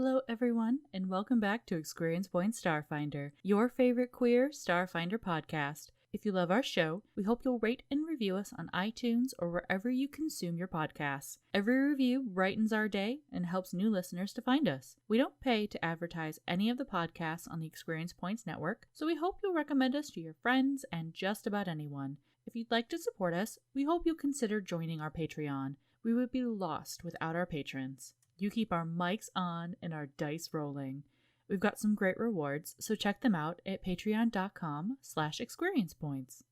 Hello, everyone, and welcome back to ExQueeriencePoints Starfinder, your favorite queer Starfinder podcast. If you love our show, we hope you'll rate and review us on iTunes or wherever you consume your podcasts. Every review brightens our day and helps new listeners to find us. We don't pay to advertise any of the podcasts on the Experience Points Network, so we hope you'll recommend us to your friends and just about anyone. If you'd like to support us, we hope you'll consider joining our Patreon. We would be lost without our patrons. You keep our mics on and our dice rolling. We've got some great rewards, so check them out at patreon.com/experiencepoints.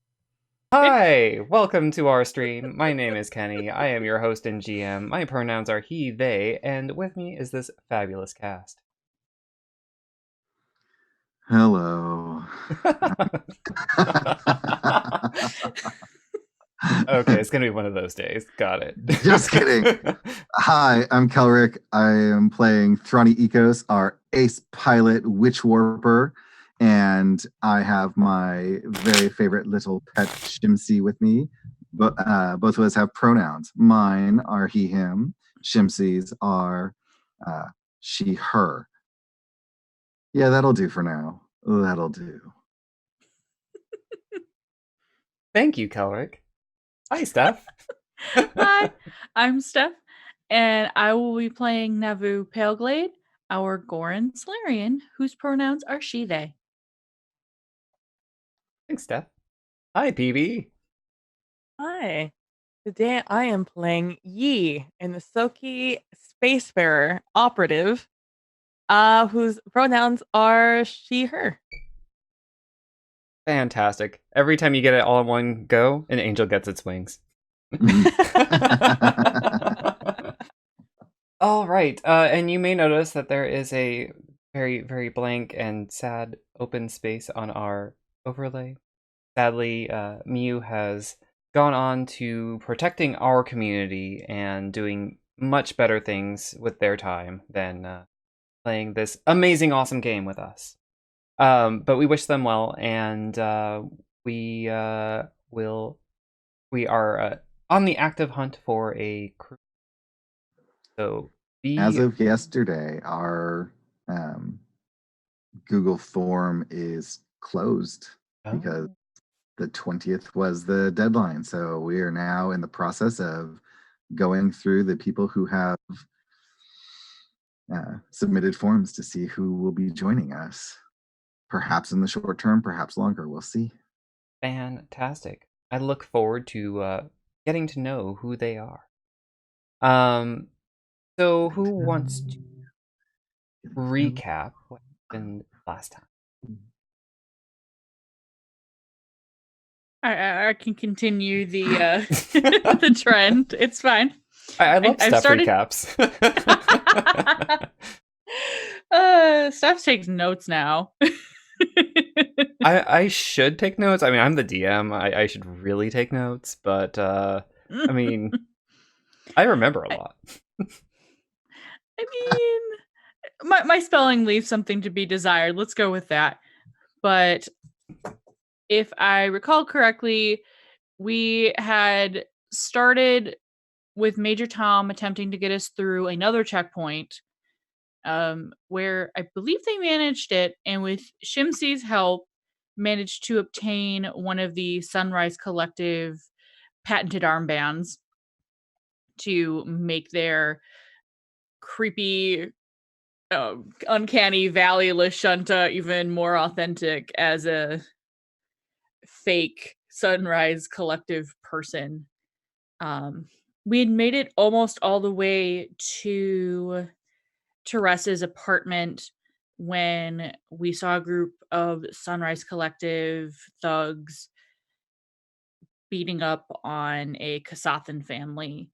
Hi, welcome to our stream. My name is Kenny. I am your host and GM. My pronouns are he, they, and with me is this fabulous cast. Hello. Okay, it's gonna be one of those days. Got it. Just kidding. Hi, I'm Kelric. I am playing Thrani Ecos, our ace pilot witch warper, and I have my very favorite little pet Shimsy with me. But both of us have pronouns. Mine are he, him. Shimsy's are she, her. Yeah, that'll do for now. That'll do. Thank you, Kelric. Hi, Steph. Hi, I'm Steph, and I will be playing Navu Paleglade, our Goran Solarian, whose pronouns are she, they. Thanks, Steph. Hi, PB. Hi. Today I am playing Yi, an Asoki Spacefarer operative, whose pronouns are she, her. Fantastic. Every time you get it all in one go, an angel gets its wings. All right, and you may notice that there is a very, very blank and sad open space on our overlay. Sadly, Miyu has gone on to protecting our community and doing much better things with their time than playing this amazing, awesome game with us. But we wish them well, and we are on the active hunt for a crew. So as of yesterday, our Google form is closed because the 20th was the deadline. So we are now in the process of going through the people who have submitted forms to see who will be joining us. Perhaps in the short term, perhaps longer. We'll see. Fantastic. I look forward to getting to know who they are. So who wants to recap what happened last time? I can continue the the trend. It's fine. I love Steph recaps. Steph takes notes now. I should take notes. I mean, I'm the DM. I should really take notes, but I mean, I remember a lot. I mean, my spelling leaves something to be desired. Let's go with that. But if I recall correctly, we had started with Major Tom attempting to get us through another checkpoint, where I believe they managed it, and with Shimsy's help, managed to obtain one of the Sunrise Collective patented armbands to make their creepy, uncanny Valley Lashunta even more authentic as a fake Sunrise Collective person. We had made it almost all the way to Teresa's apartment when we saw a group of Sunrise Collective thugs beating up on a Kasathan family.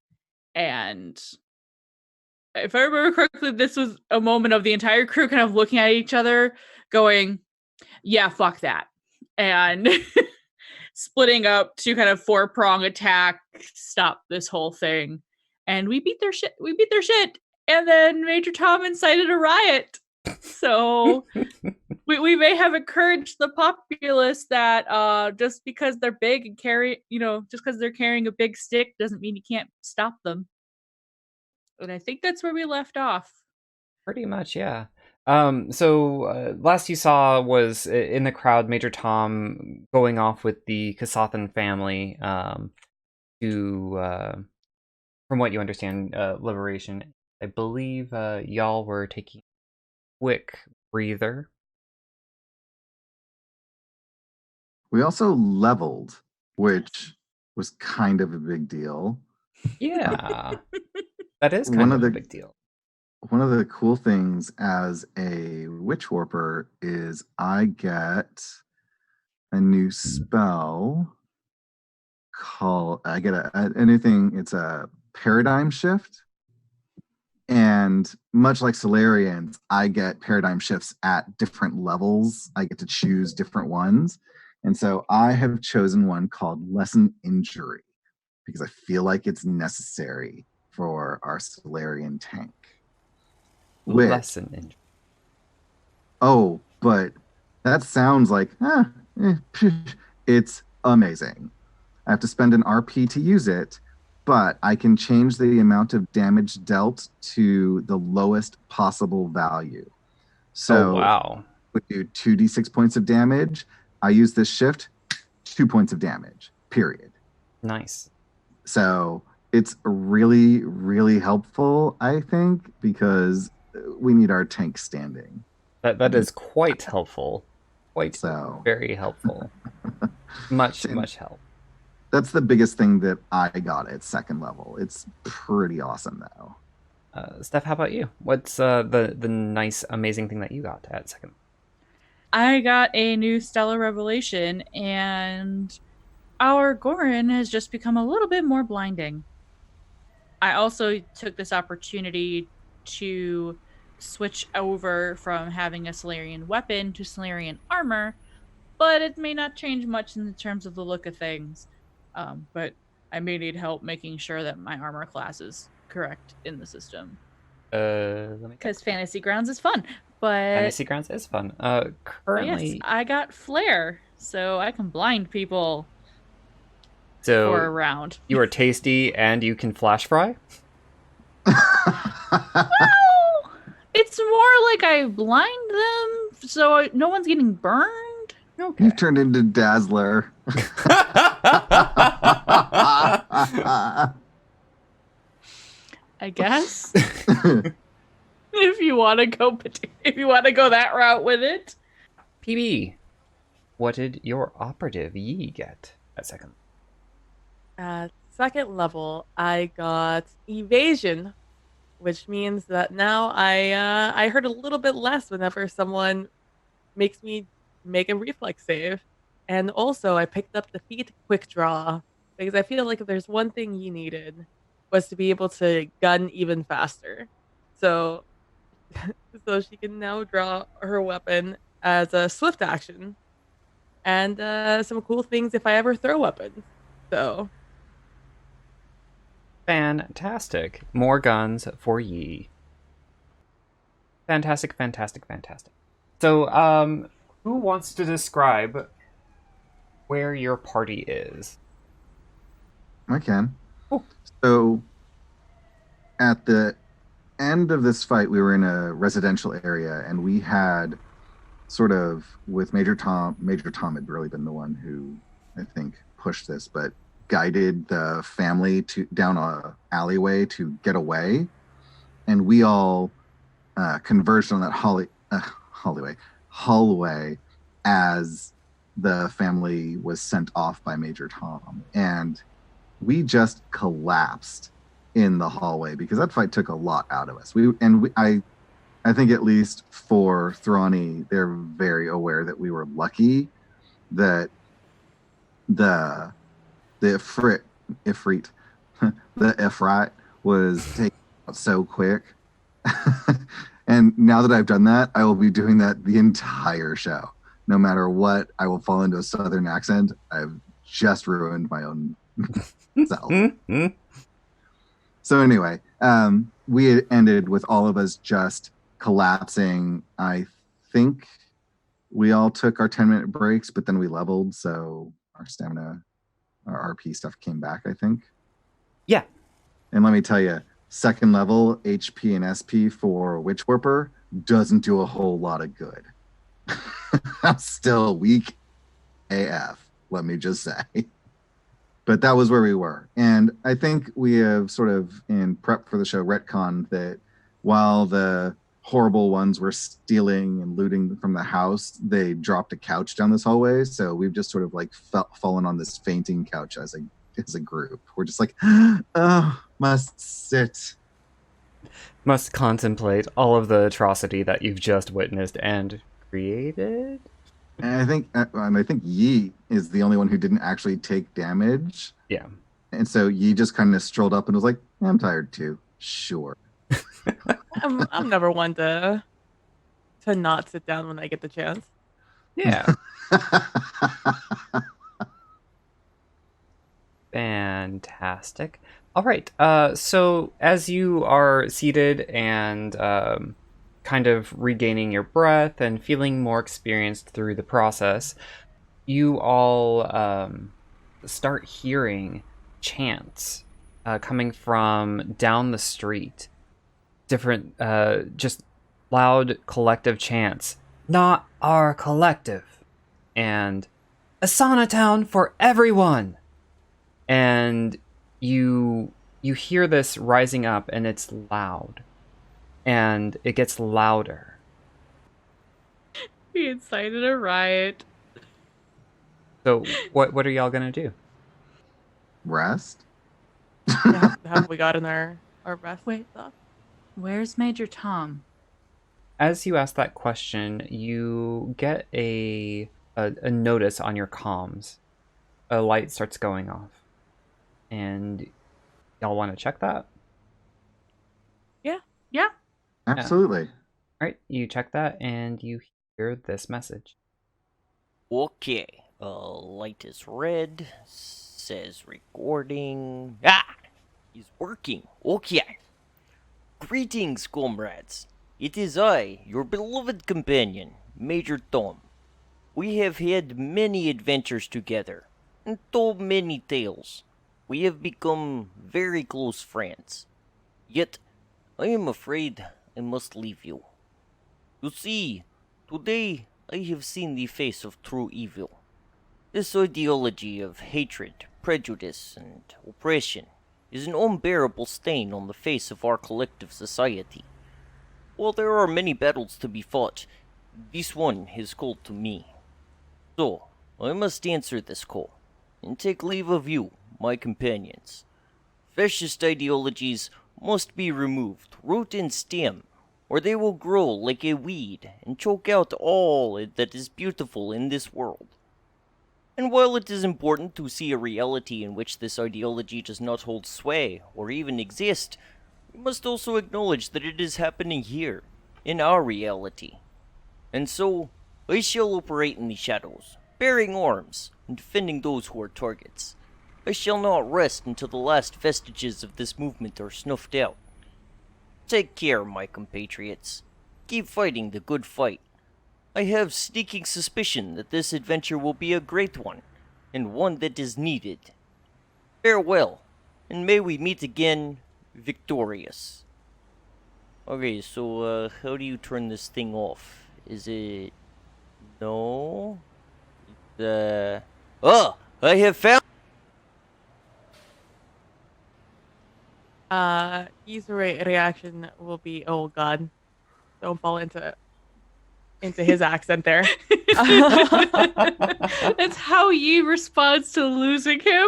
And if I remember correctly, this was a moment of the entire crew kind of looking at each other going, yeah, fuck that. And splitting up to kind of 4-prong attack, stop this whole thing. And we beat their shit. And then Major Tom incited a riot. So we may have encouraged the populace that just because they're big and carry, just because they're carrying a big stick doesn't mean you can't stop them. And I think that's where we left off. Pretty much, yeah. So last you saw was in the crowd, Major Tom going off with the Kasathan family to, from what you understand, liberation. I believe y'all were taking a quick breather. We also leveled, which was kind of a big deal. Yeah, that is One kind of of a the big deal. one of the cool things as a witch warper is I get a new spell called anything. It's a paradigm shift, and much like Solarians, I get paradigm shifts at different levels. I get to choose different ones, and so I have chosen one called Lessen Injury because I feel like it's necessary for our Solarian tank. Which, Lesson injury. oh, but that sounds like, it's amazing. I have to spend an RP to use it, but I can change the amount of damage dealt to the lowest possible value. Oh, So wow. we do 2d6 points of damage. I use this shift, 2 points of damage, period. Nice. So it's really, really helpful, I think, because we need our tank standing. That is quite helpful. Quite So very helpful. Much help. that's the biggest thing that I got at second level. It's pretty awesome, though. Steph, how about you? What's the nice, amazing thing that you got at second? I got a new Stellar Revelation, and our Gorin has just become a little bit more blinding. I also took this opportunity to switch over from having a Solarian weapon to Solarian armor, but it may not change much in terms of the look of things. But I may need help making sure that my armor class is correct in the system. Let me Because Fantasy Grounds is fun, but Fantasy Grounds is fun. Currently, yes, I got Flare, so I can blind people so for a round. you are tasty and you can flash fry. Well, it's more like I blind them, so no one's getting burned. Okay. You've turned into Dazzler. I guess if you want to go that route with it. PB, what did your operative Yi get at second? At second level, I got evasion, which means that now I hurt a little bit less whenever someone makes me make a reflex save. And also, I picked up defeat quick draw because I feel like if there's one thing you needed was to be able to gun even faster. So, so she can now draw her weapon as a swift action and some cool things if I ever throw weapons. So, Fantastic. More guns for Yi. Fantastic, fantastic, fantastic. So, who wants to describe where your party is? I can. Oh. So at the end of this fight, we were in a residential area, and we had sort of with Major Tom. Major Tom had really been the one who I think pushed this, but guided the family to down a alleyway to get away, and we all converged on that hallway as the family was sent off by Major Tom, and we just collapsed in the hallway because that fight took a lot out of us. I think at least for Thrani, they're very aware that we were lucky that the Ifrit, the Ifrit was taken out so quick. And now that I've done that, I will be doing that the entire show. No matter what, I will fall into a southern accent. I've just ruined my own self. So anyway, we had ended with all of us just collapsing. I think we all took our 10-minute breaks, but then we leveled, so our stamina, our RP stuff came back, I think. Yeah. And let me tell you, second level HP and SP for Witch Warper doesn't do a whole lot of good. I'm still weak AF, let me just say. But that was where we were. And I think we have sort of, in prep for the show, retconned that while the horrible ones were stealing and looting from the house, they dropped a couch down this hallway. So we've just sort of like fallen on this fainting couch as a group. We're just like, oh, must sit. Must contemplate all of the atrocity that you've just witnessed and created. And I think Yi is the only one who didn't actually take damage. Yeah. And so Yi just kind of strolled up and was like, I'm tired too. Sure. I'm never one to not sit down when I get the chance. Yeah. Fantastic. All right. So as you are seated and kind of regaining your breath and feeling more experienced through the process, you all start hearing chants coming from down the street. Different, just loud collective chants. Not our collective. And Asana Town for everyone. And you hear this rising up, and it's loud. And it gets louder. We incited a riot. So what are y'all gonna do? Rest? Have we gotten our rest stuff? Where's Major Tom? As you ask that question, you get a notice on your comms. A light starts going off. And y'all want to check that? Yeah. Absolutely. All right, you check that, and you hear this message. Okay, light is red, says recording. Ah! It's working. Okay. Greetings, comrades. It is I, your beloved companion, Major Tom. We have had many adventures together, and told many tales. We have become very close friends. Yet, I am afraid I must leave you. You see, today I have seen the face of true evil. This ideology of hatred, prejudice, and oppression is an unbearable stain on the face of our collective society. While there are many battles to be fought, this one has called to me. So, I must answer this call, and take leave of you, my companions. Fascist ideologies must be removed, root and stem, or they will grow like a weed and choke out all that is beautiful in this world. And while it is important to see a reality in which this ideology does not hold sway or even exist, we must also acknowledge that it is happening here, in our reality. And so, I shall operate in the shadows, bearing arms, and defending those who are targets. I shall not rest until the last vestiges of this movement are snuffed out. Take care, my compatriots. Keep fighting the good fight. I have sneaking suspicion that this adventure will be a great one, and one that is needed. Farewell, and may we meet again victorious. Okay, so, how do you turn this thing off? Is it... No? Oh! I have found... His reaction will be, oh god, don't fall into his accent there. That's how Yi responds to losing him.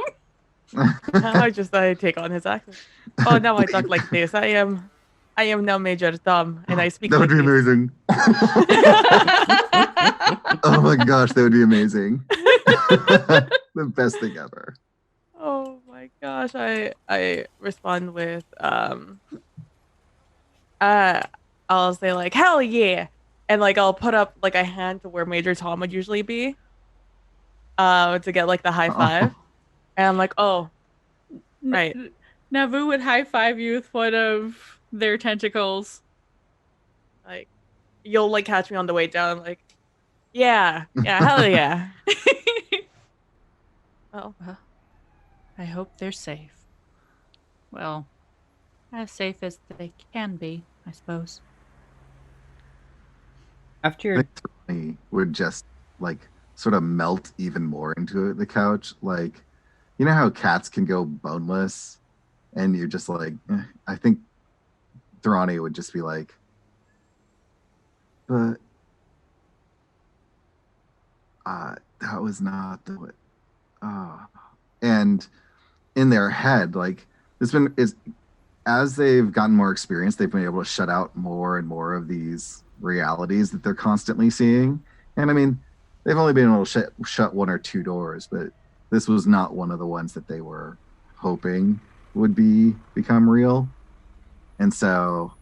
I take on his accent. Oh, now I talk like this. I am now Major Tom, and I speak That would like be this. amazing. Oh my gosh, that would be amazing. The best thing ever. Oh my gosh, I respond with I'll say like hell yeah, and like I'll put up like a hand to where Major Tom would usually be, to get like the high five, and I'm like, oh, right. Navu would high five you with one of their tentacles. Like you'll like catch me on the way down. I'm like, yeah, hell yeah. Well, I hope they're safe. Well, As safe as they can be, I suppose. After I your think Thrani would just like sort of melt even more into the couch. Like, you know how cats can go boneless, and you're just like, I think Thrani would just be like, but that was not the way. And in their head, like it's been is as they've gotten more experience, they've been able to shut out more and more of these realities that they're constantly seeing. And I mean, they've only been able to shut one or two doors, but this was not one of the ones that they were hoping would become real. And so,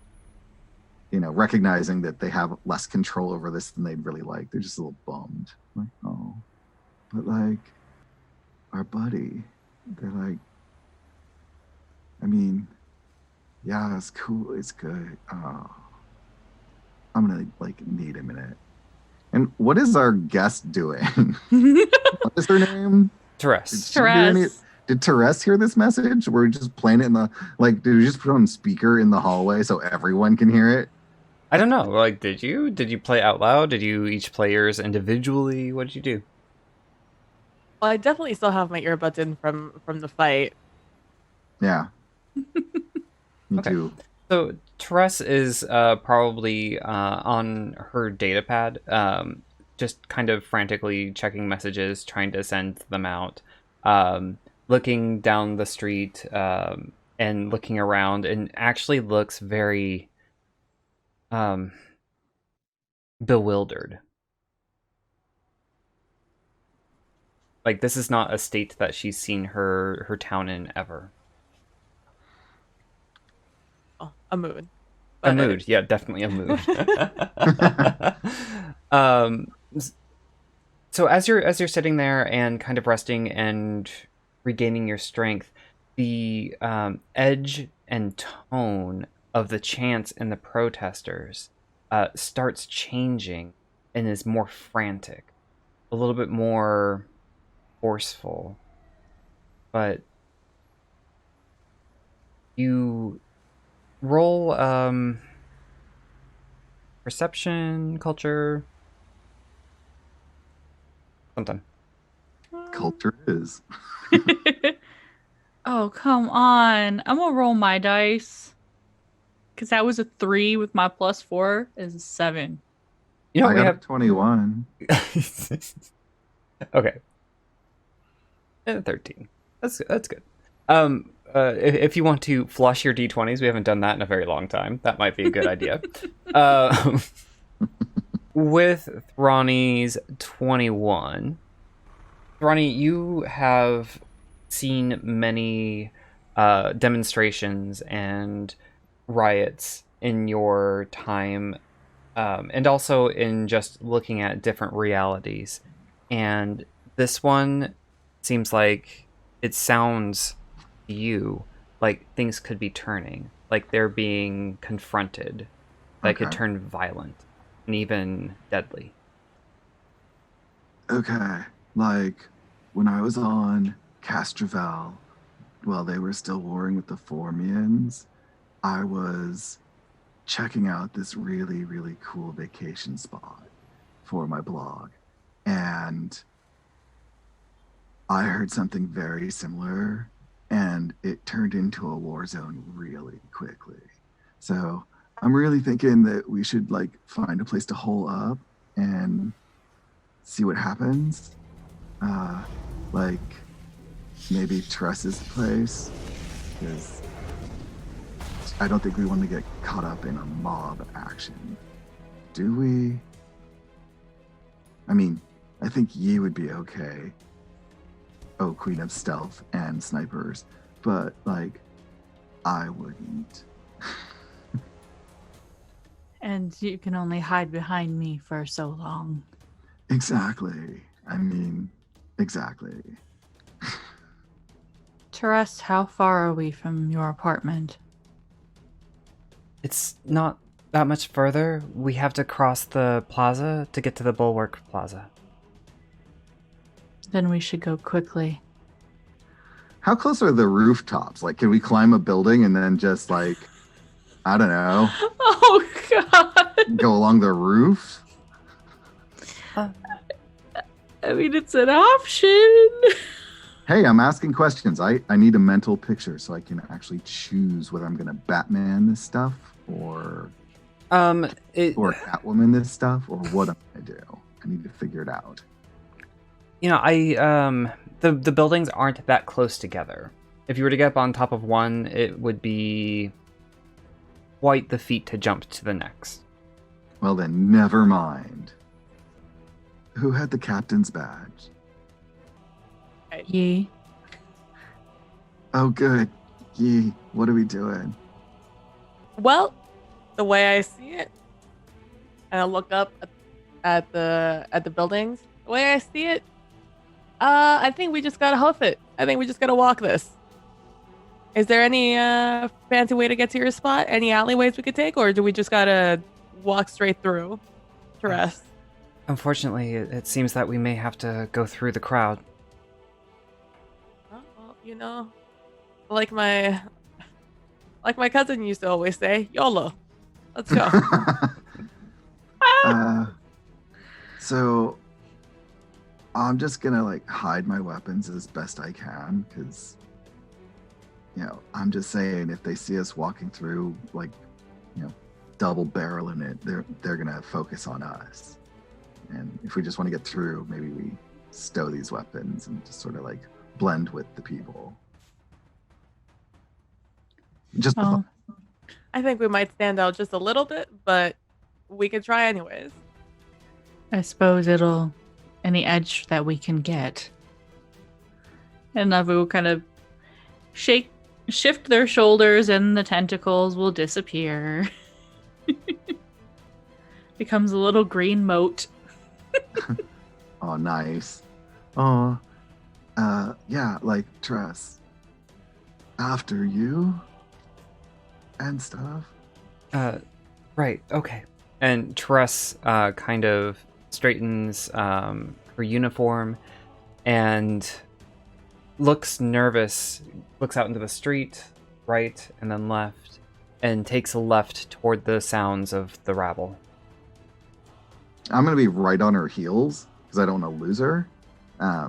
recognizing that they have less control over this than they'd really like, they're just a little bummed. Like, oh, but like our buddy, they're like, I mean, yeah, it's cool. It's good. Oh, I'm gonna like need a minute. And what is our guest doing? What is her name? Therese. Did Therese hear this message? Were we just playing it did we just put it on speaker in the hallway so everyone can hear it? I don't know. Like, did you play out loud? Did you each play yours individually? What did you do? Well, I definitely still have my earbuds in from the fight. Yeah. Me Okay. too. So Therese is probably on her data pad, just kind of frantically checking messages, trying to send them out, looking down the street and looking around, and actually looks very bewildered. Like, this is not a state that she's seen her town in ever. Oh, a mood. A mood, yeah, definitely a mood. So as you're sitting there and kind of resting and regaining your strength, the edge and tone of the chants and the protesters starts changing and is more frantic, a little bit more forceful. But you roll perception, culture, something. Culture is. Oh, come on. I'm gonna roll my dice. Because that was a 3 with my +4 is a 7. You know, I we got have 21. Okay. 13. That's good. If you want to flush your d20s, we haven't done that in a very long time. That might be a good idea. With Thrani's 21, Thrani, you have seen many demonstrations and riots in your time, and also in just looking at different realities. And this one seems like it sounds to you like things could be turning, like they're being confronted, that could turn violent and even deadly. Okay, like when I was on Castrovel, while they were still warring with the Formians, I was checking out this really, really cool vacation spot for my blog. And I heard something very similar, and it turned into a war zone really quickly. So I'm really thinking that we should like find a place to hole up and see what happens. Like maybe Tress's place, because I don't think we want to get caught up in a mob action. Do we? I mean, I think you would be okay. Oh, Queen of Stealth and Snipers, but like, I wouldn't. And you can only hide behind me for so long. Exactly. I mean, exactly. Therese, how far are we from your apartment? It's not that much further. We have to cross the plaza to get to the Bulwark Plaza. Then we should go quickly. How close are the rooftops? Like, can we climb a building and then just like, I don't know, Oh god. go along the roof? I mean, it's an option. Hey, I'm asking questions. I need a mental picture so I can actually choose whether I'm gonna Batman this stuff or Catwoman this stuff or what I'm gonna do. I need to figure it out. You know, the buildings aren't that close together. If you were to get up on top of one, it would be quite the feat to jump to the next. Well then, never mind. Who had the captain's badge? Ye. Oh, good. Yee, what are we doing? Well, the way I see it, and I look up at the buildings. The way I see it, I think we just gotta hoof it. I think we just gotta walk this. Is there any fancy way to get to your spot? Any alleyways we could take, or do we just gotta walk straight through to rest? Unfortunately, it seems that we may have to go through the crowd. Oh, well, you know, like my cousin used to always say, YOLO. Let's go. So I'm just gonna like hide my weapons as best I can because, you know, I'm just saying if they see us walking through, like, you know, double barreling it, they're gonna focus on us. And if we just want to get through, maybe we stow these weapons and just sort of like blend with the people. Just I think we might stand out just a little bit, but we could try anyways. I suppose it'll any edge that we can get. And Navu will kind of shift their shoulders and the tentacles will disappear. Becomes a little green moat. Oh, nice. Oh, yeah, like Tress. After you and stuff. Right, okay. And Tress kind of straightens her uniform and looks nervous, looks out into the street, right and then left, and takes a left toward the sounds of the rabble. I'm going to be right on her heels because I don't want to lose her. I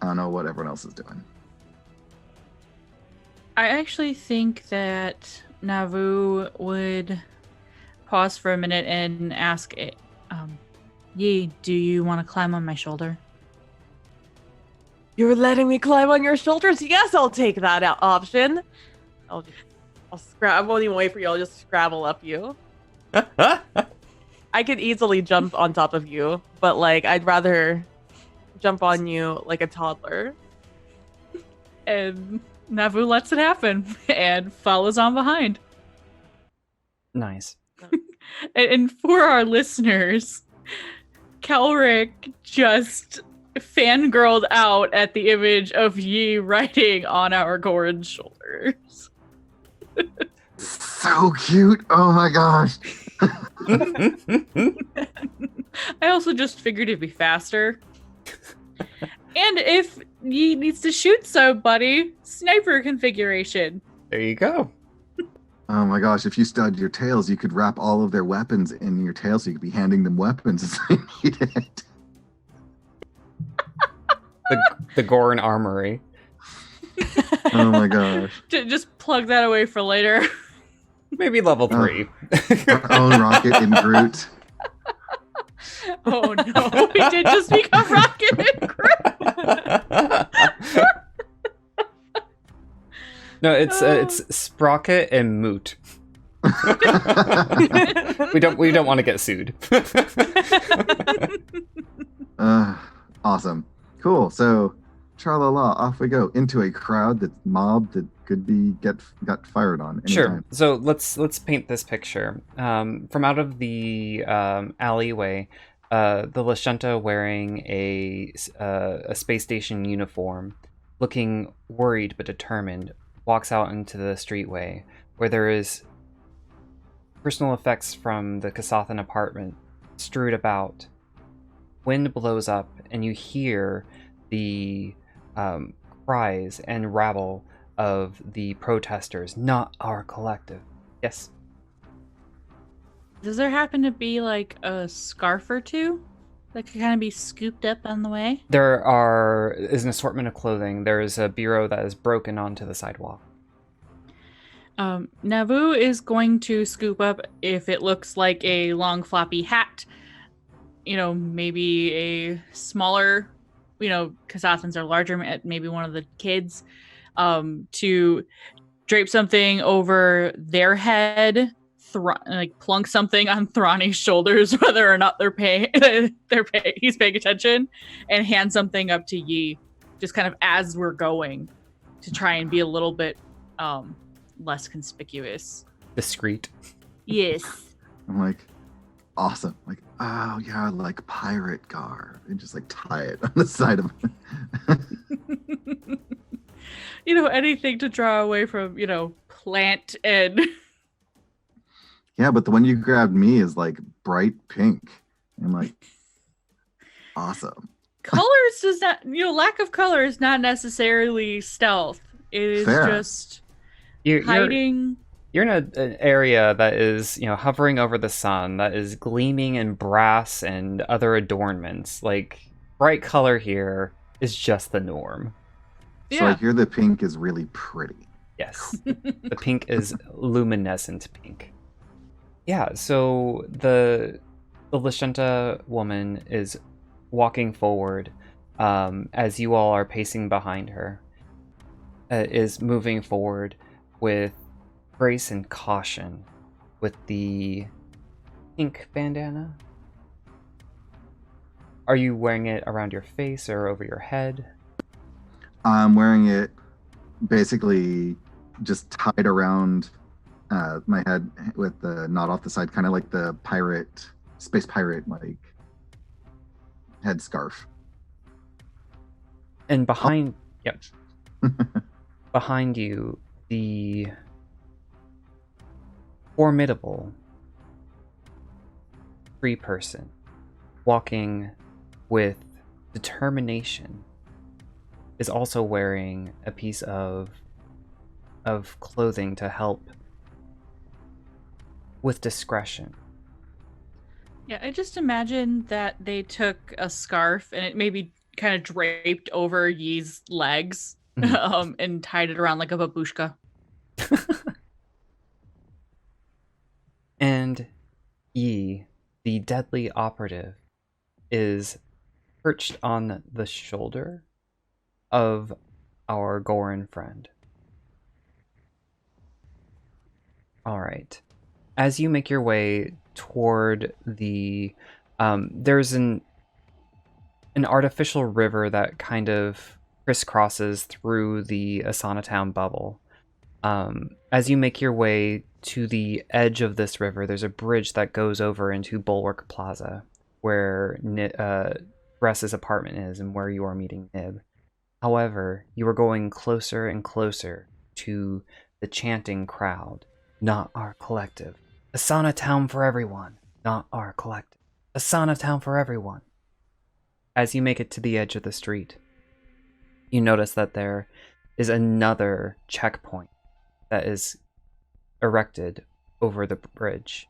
don't know what everyone else is doing. I actually think that Navu would pause for a minute and ask, Yi, do you want to climb on my shoulder? You're letting me climb on your shoulders? Yes, I'll take that option. I'll I won't even wait for you. I'll just scrabble up you. I could easily jump on top of you, but like I'd rather jump on you like a toddler. And Navu lets it happen and follows on behind. Nice. And for our listeners, Kelric just fangirled out at the image of Yi riding on our Gorin's shoulders. So cute. Oh my gosh. I also just figured it'd be faster. And if Yi needs to shoot somebody, sniper configuration. There you go. Oh my gosh, if you stud your tails, you could wrap all of their weapons in your tail so you could be handing them weapons as they need it. The Gorin armory. Oh my gosh. Just plug that away for later. Maybe level 3. Our own Rocket and Groot. Oh no, we did just become Rocket and Groot. No, it's Sprocket and Moot. we don't want to get sued. Awesome. Cool. So, tra-la-la, off we go into a crowd that's mobbed that could be got fired on anytime. Sure. So let's paint this picture. From out of the alleyway, the Lashunta wearing a space station uniform, looking worried but determined, walks out into the streetway where there is personal effects from the Kasathan apartment strewed about. Wind blows up and you hear the cries and rabble of the protesters. Not our collective. Yes. Does there happen to be like a scarf or two that could kind of be scooped up on the way? There is an assortment of clothing. There is a bureau that is broken onto the sidewalk. Navu is going to scoop up if it looks like a long floppy hat. Maybe a smaller, Kasathans are larger, maybe one of the kids, to drape something over their head, plunk something on Thrani's shoulders, whether or not he's paying attention, and hand something up to Yi, just kind of as we're going, to try and be a little bit less conspicuous. Discreet. Yes. I'm like, awesome. Like, oh yeah, like pirate gar, and just like tie it on the side of Anything to draw away from, plant and Yeah, but the one you grabbed me is like bright pink. I'm like, awesome. colors does not, lack of color is not necessarily stealth. It is Fair. just You're hiding. You're in an area that is, hovering over the sun, that is gleaming in brass and other adornments. Like, bright color here is just the norm. So I hear the pink is really pretty. Yes. The pink is luminescent pink. Yeah, so the Lashenta woman is walking forward as you all are pacing behind her, is moving forward with grace and caution with the pink bandana. Are you wearing it around your face or over your head? I'm wearing it basically just tied around my head with the knot off the side, kind of like the space pirate, like headscarf. And behind, behind you, the formidable free person walking with determination is also wearing a piece of clothing to help with discretion. Yeah, I just imagine that they took a scarf and it maybe kind of draped over Yi's legs, and tied it around like a babushka. And Yi, the deadly operative, is perched on the shoulder of our Goran friend. All right. As you make your way toward the, there's an artificial river that kind of crisscrosses through the Asana Town bubble. As you make your way to the edge of this river, there's a bridge that goes over into Bulwark Plaza, where Bress's apartment is and where you are meeting Nib. However, you are going closer and closer to the chanting crowd. Not our collective. Asana Town for everyone. Not our collective. Asana Town for everyone. As you make it to the edge of the street, you notice that there is another checkpoint that is erected over the bridge.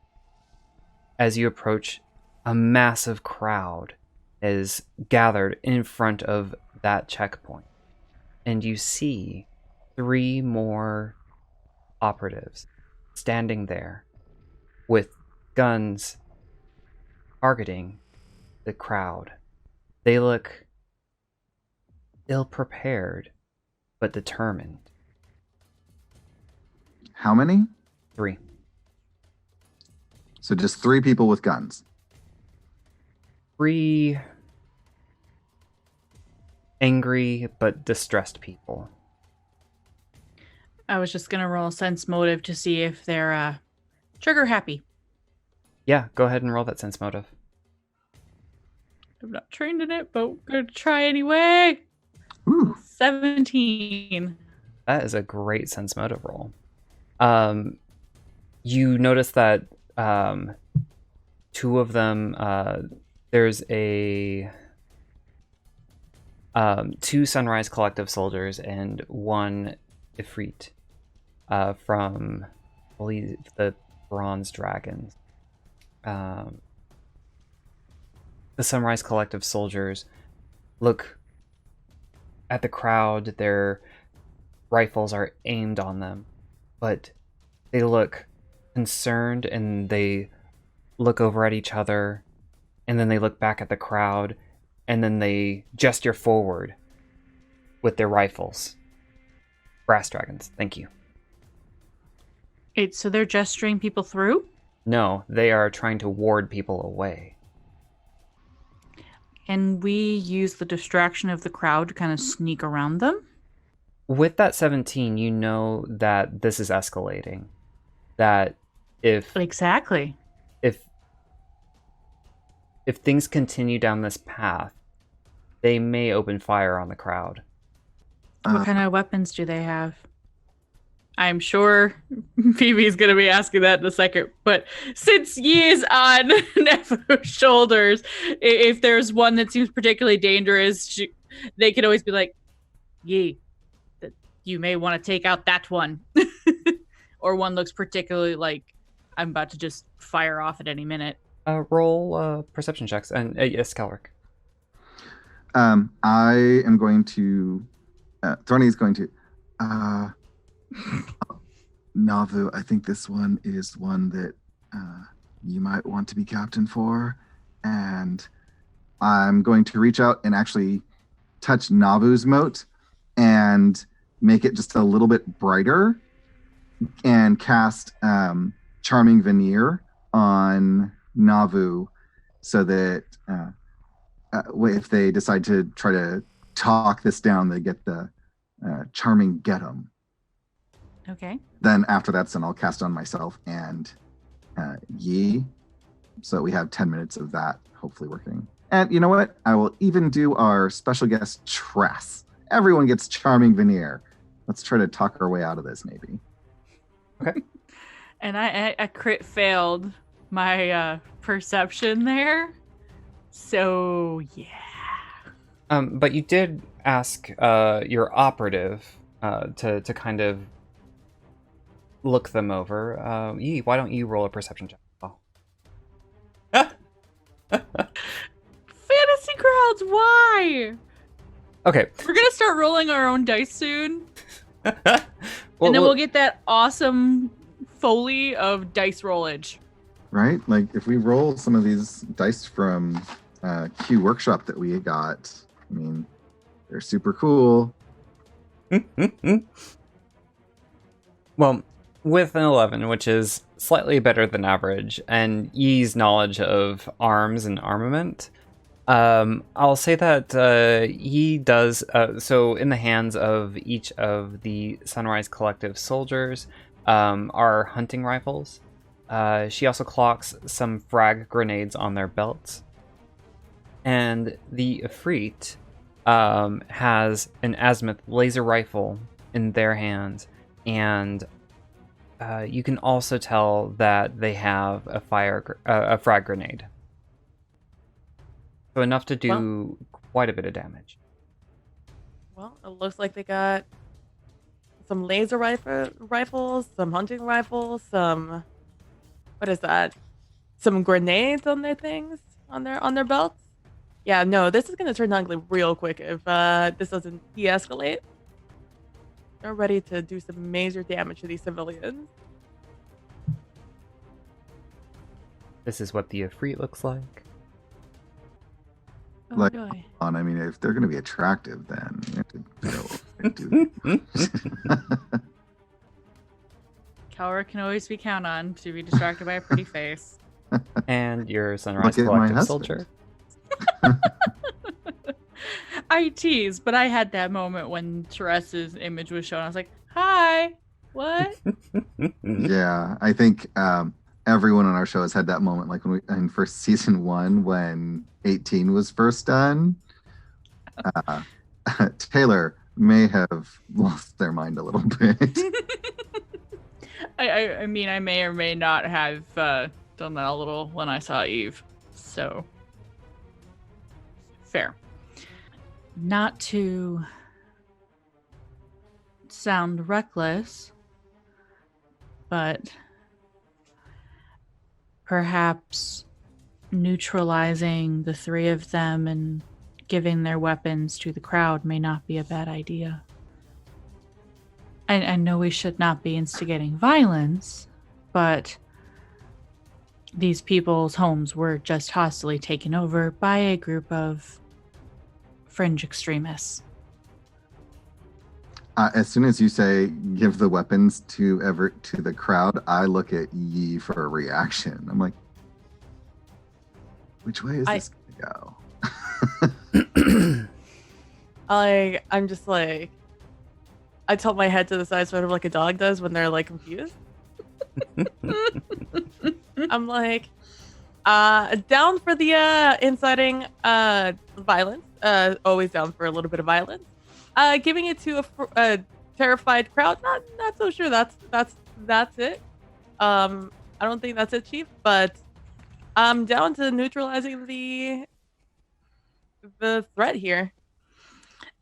As you approach, a massive crowd is gathered in front of that checkpoint, and you see 3 more operatives standing there with guns targeting the crowd. They look ill-prepared but determined. How many? 3. So just 3 people with guns. 3 angry but distressed people. I was just gonna roll sense motive to see if they're trigger happy. Yeah, go ahead and roll that sense motive. I'm not trained in it, but we're gonna try anyway. Ooh. 17. That is a great sense motive roll. You notice that 2 of them, there's a 2 Sunrise Collective soldiers and 1 Ifrit from, I believe, the Bronze Dragons. The Sunrise Collective soldiers look at the crowd. Their rifles are aimed on them, but they look concerned, and they look over at each other, and then they look back at the crowd, and then they gesture forward with their rifles. Brass dragons, thank you. So they're gesturing people through? No, they are trying to ward people away. And we use the distraction of the crowd to kind of sneak around them? With that 17, you know that this is escalating. That if Exactly. if things continue down this path, they may open fire on the crowd. What kind of weapons do they have? I'm sure Phoebe's going to be asking that in a second, but since Yi is on Nefu's shoulders, if there's one that seems particularly dangerous, they can always be like, Yi, you may want to take out that one. Or one looks particularly like I'm about to just fire off at any minute. Roll perception checks. And yes, Calric. I am going to... Throny is going to... Navu, I think this one is one that you might want to be captain for. And I'm going to reach out and actually touch Navu's moat and make it just a little bit brighter and cast Charming Veneer on Navu so that if they decide to try to talk this down, they get the Charming Get 'em. Okay. Then after that's then I'll cast on myself and Yi. So we have 10 minutes of that hopefully working. And you know what? I will even do our special guest Tress. Everyone gets Charming Veneer. Let's try to talk our way out of this maybe. Okay. And I crit failed my perception there. So yeah. But you did ask your operative to kind of look them over. Yi, why don't you roll a perception check? Oh. Fantasy crowds, why? Okay. We're gonna start rolling our own dice soon. Well, and then we'll get that awesome foley of dice rollage. Right? Like if we roll some of these dice from Q Workshop that we got, I mean, they're super cool. Well, with an 11, which is slightly better than average, and Yi's knowledge of arms and armament, I'll say that Yi does, so in the hands of each of the Sunrise Collective soldiers are hunting rifles. She also clocks some frag grenades on their belts. And the Ifrit has an azimuth laser rifle in their hands, and you can also tell that they have a frag grenade. So enough to do quite a bit of damage. Well, it looks like they got some laser rifles, some hunting rifles, some... What is that? Some grenades on their things? On their belts? Yeah, no, this is going to turn ugly real quick if this doesn't de-escalate. They're ready to do some major damage to these civilians. This is what the Ifrit looks like. Oh, Like, boy. I mean, if they're going to be attractive, then you have to go and do Kelra can always be counted on to be distracted by a pretty face. And your Sunrise Look at my Collective husband. soldier. I tease, but I had that moment when Teresa's image was shown. I was like, hi, what? Yeah, I think everyone on our show has had that moment, like when we in first season 1 when 18 was first done. Taylor may have lost their mind a little bit. I mean, I may or may not have done that a little when I saw Eve. So, fair. not to sound reckless, but perhaps neutralizing the three of them and giving their weapons to the crowd may not be a bad idea. I know we should not be instigating violence, but these people's homes were just hostily taken over by a group of fringe extremists. As soon as you say give the weapons to the crowd, I look at Yi for a reaction. I'm like, which way is this gonna go? I'm just like, I tilt my head to the side, sort of like a dog does when they're like confused. I'm like, down for the inciting violence. Always down for a little bit of violence. Giving it to a terrified crowd. Not so sure. That's it. I don't think that's it, Chief. But I'm down to neutralizing the threat here.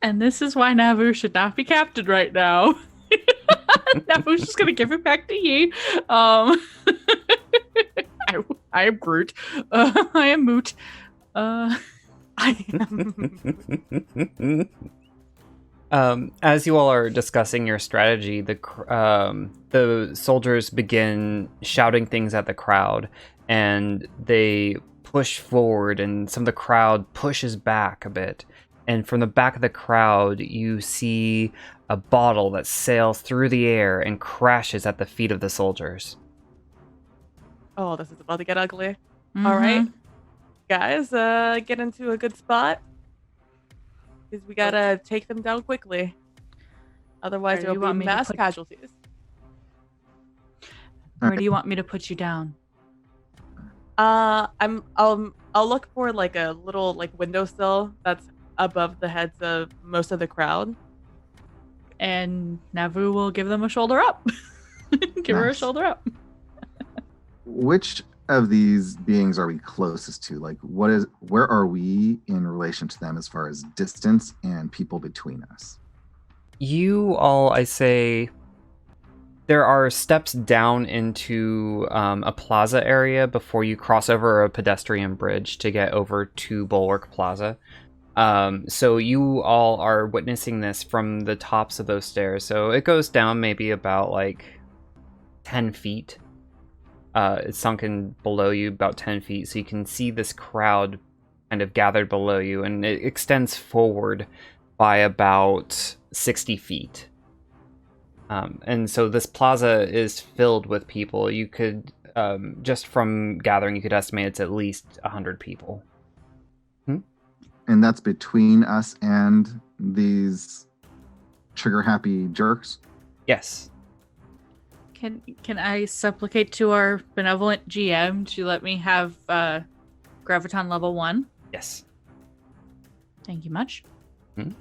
And this is why Navu should not be captain right now. Navu's just gonna give it back to Yi. I am Groot. I am Moot. I am. As you all are discussing your strategy, the soldiers begin shouting things at the crowd, and they push forward, and some of the crowd pushes back a bit. And from the back of the crowd, you see a bottle that sails through the air and crashes at the feet of the soldiers. Oh, this is about to get ugly. Mm-hmm. All right, guys, get into a good spot. Because we gotta take them down quickly. Otherwise, there will be mass casualties. Where do you want me to put you down? I'll look for like a little like windowsill that's above the heads of most of the crowd. And Navu will give them a shoulder up. Give her a shoulder up. Which of these beings are we closest to? Like, where are we in relation to them as far as distance and people between us? You all, I say, there are steps down into a plaza area before you cross over a pedestrian bridge to get over to Bulwark Plaza. So you all are witnessing this from the tops of those stairs. So it goes down maybe about like 10 feet. It's sunken below you about 10 feet. So you can see this crowd kind of gathered below you, and it extends forward by about 60 feet. And so this plaza is filled with people. You could, just from gathering, you could estimate it's at least 100 people. And that's between us and these trigger-happy jerks? Yes. Can I supplicate to our benevolent GM to let me have Graviton level 1? Yes. Thank you much. Hmm?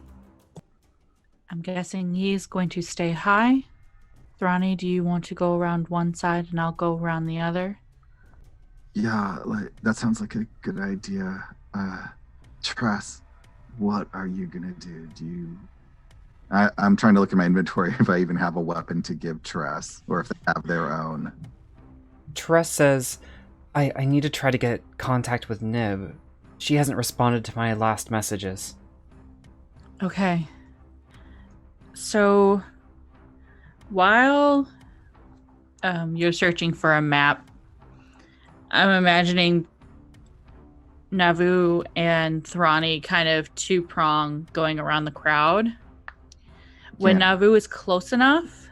I'm guessing he's going to stay high. Thrani, do you want to go around one side and I'll go around the other? Yeah, that sounds like a good idea. Tress, what are you gonna do? I'm trying to look at my inventory if I even have a weapon to give Tress, or if they have their own. Tress says, I need to try to get contact with Nib. She hasn't responded to my last messages. Okay. So, while you're searching for a map, I'm imagining Navu and Thrani kind of two-prong going around the crowd. When Navu is close enough,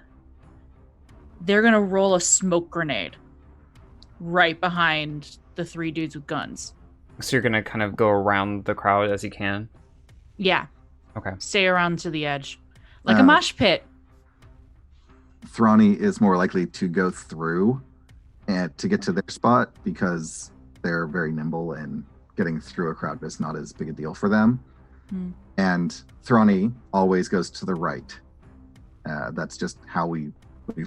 they're going to roll a smoke grenade right behind the three dudes with guns. So you're going to kind of go around the crowd as you can? Yeah. Okay. Stay around to the edge. Like a mosh pit. Thrani is more likely to go through and to get to their spot because they're very nimble and getting through a crowd is not as big a deal for them. And Thrani always goes to the right. That's just how we've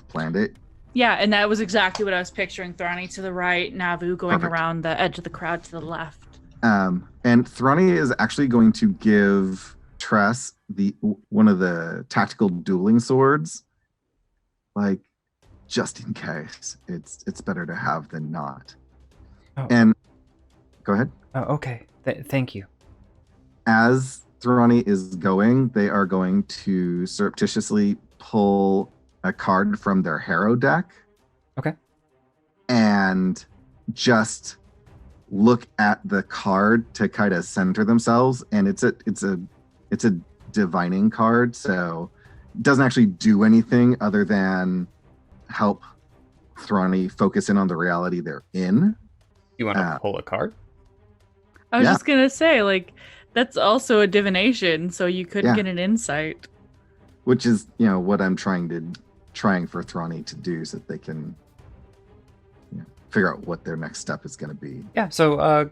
planned it. Yeah, and that was exactly what I was picturing. Thrani to the right, Navu going around the edge of the crowd to the left. And Thrani is actually going to give Tress one of the tactical dueling swords, like just in case. It's better to have than not. Oh. And go ahead. Oh, okay. Thank you. As Thrani is going, they are going to surreptitiously pull a card from their Harrow deck. Okay. And just look at the card to kind of center themselves. And it's a divining card, so it doesn't actually do anything other than help Thrani focus in on the reality they're in. You want to pull a card? I was Yeah. just gonna say, like, that's also a divination, so you could Yeah. get an insight. Which is, what I'm trying for Thrani to do, so that they can figure out what their next step is going to be. Yeah. So,